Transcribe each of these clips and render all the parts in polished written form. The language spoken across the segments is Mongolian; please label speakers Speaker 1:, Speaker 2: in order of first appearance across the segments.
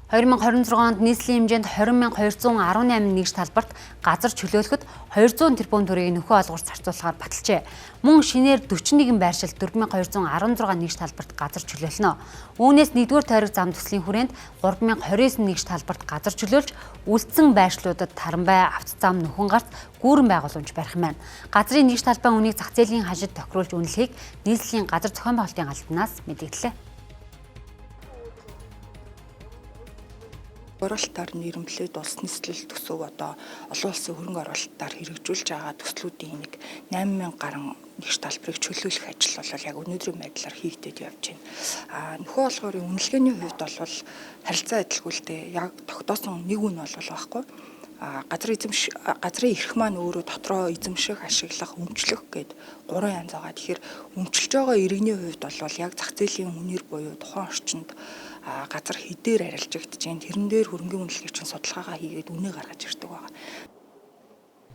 Speaker 1: 2026 онд нийслэлийн хэмжээнд 20,218 нэгж талбарт газар чөлөөлөхөд 200 тэрбум төгрөгийн нөхөө олгуур зарцуулахаар баталжээ. Мөн шинээр 41 байршилт 4,216 нэгж талбарт газар чөлөөлнө. Үүнээс 1-р тойрог зам төслийн хүрээнд 3,029 нэгж талбарт газар чөлөөлж, үлдсэн байршлуудад таранбай, авто зам, нөхөн гарт, гүүрэн байгууламж барих юм байна. Газрын нэгж талбайн үнийг зах зээлийн хажид тохируулж үнэлэхийг нийслэлийн газар зохион байгуулалтын албанаас мэдээллээ.
Speaker 2: Оруулалтаар нэрмлээд улс нийслэл төсөв олон улсын хөрөнгө оруулалтаар хэрэгжүүлж байгаа төслүүдийн нэг 8,000 гаруй нэгж талбарыг чөлөөлөх ажил бол яг өнөөдрийн байдлаар хийгдээд явж байна. Нөхөө олгоорын үнэлгээний хувьд бол харилцаа адилгүйтэй яг тогтоосон нэг үн байхгүй. Газрын эрх маань өөрөө дотроо эзэмших, ашиглах, өмчлөх гэд 3 янз байгаа. Тэгэхээр өмчлөж байгаа иргэний хувьд бол яг зах зээлийн үнээр буюу тухайн орчинд газар хэдээр арилжагдж байна. Тэрэн дээр хөрөнгөний үнэлгээч судалгаагаа хийгээд үнэ гаргаж ирдэг байгаа.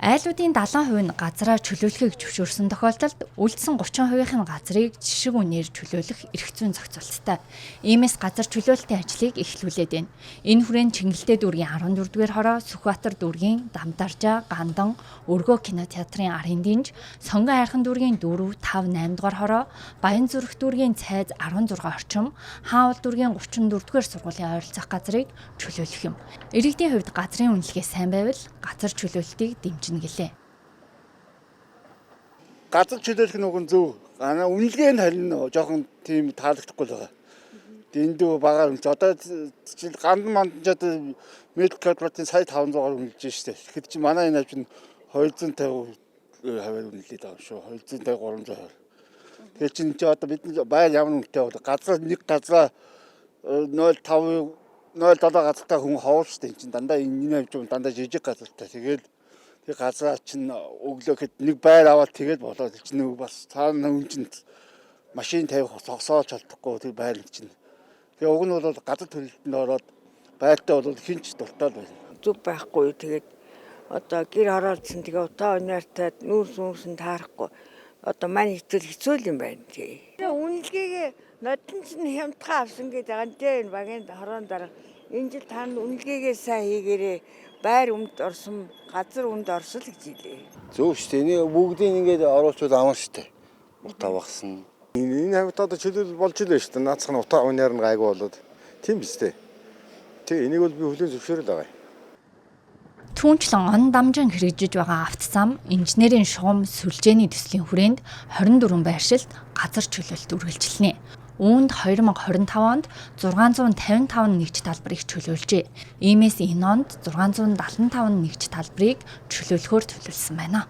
Speaker 3: Айлуудын 70% нь газраа чөлөөлөхийг зөвшөөрсөн тохиолдолд үлдсэн 30%-ийн газрыг жишг үнээр чөлөөлөх эрх зүйн зохицуулттай. Иймээс газар чөлөөлтийн ажлыг эхлүүлээд байна. Энэ хүрээнд Чингэлтэй дүүргийн 14-р хороо, Сүхбаатар дүүргийн Дамдаржаа, Гандан, Өргөө кинотеатрын Арын дэнж, Сонгон хайрхан дүүргийн 4, 5, 8-р хороо, Баянзүрх дүүргийн Цайз 16 орчим, Хаавал дүүргийн 34-р сургуулийн ойролцоох газрыг чөлөөлөх юм. Иргэдийн хувьд газрын үнэлгээ сайн байвал газар чөлөөлтийг дэмжинэ гэлээ.
Speaker 4: Газар чөлөөлөх нь уг нь зөв. Үнэлгээ нь харин жоохон тийм таалагдахгүй л байгаа. Дэндүү багаар үнэлж одоо жил гандан мандчаад медик квадратын сая 500-аар үнэлж штэ. Тэгэхэд чи манай энэ авчин 250 хаваар үнэлээд байгаа шүү. 250 300. Тэгэхээр чи одоо бидний байр ямар үнэтэй бол газар нэг газраа 0.5 0.7 газартай хүн ховуулжтэй чинь дандаа энэ авч дандаа жижиг газартай. Тэгээд газраа чинь өглөөхэд нэг байр аваад тэгээд болоод чинь бас цаана үнэнд машин тавих зогсоолж чадахгүй тэр байр чинь. Тэгээ уг нь бол газар төлөлтөнд ороод байртай бол хинч дуртай байна.
Speaker 5: Зүг байхгүй тэгээд одоо гэр хороолцсон тэгээ утаа өнөртөд нүүрс таарахгүй одоо маань хэцүү юм байна тий. Үнэлгээгээ нодон чинь хямдхан авсан гэдэг байгаа энэ багийн хороон дараа энэ жил та үнэлгээгээ сайн хийгээрээ байр өмд орсон газар өмд орсол гэж хэлээ.
Speaker 6: Зөв шүү дээ. Бүгдийг ингээд оруулчуд авна шүү дээ. Утаа багсан. Энэ хавьд одоо чөлөөл болж илээ шүү дээ. Наацх нь утаа унаар нь гайгүй болоод. Тийм биз дээ. Тэг энийг бол би хүлээн зөвшөөрөл байгаа.
Speaker 3: Түүнчлэн он дамжин хэрэгжиж байгаа автозам, инженерийн шугам, сүлжээний төслийн хүрээнд 24 байршилт газар чөлөөлт үргэлжилнэ. Үүнд 2025 онд 655 нэгж талбарыг чөлөөлжээ. Иймээс энэ онд 675 нэгж талбарыг чөлөөлөхөөр төлөвлөсөн байна.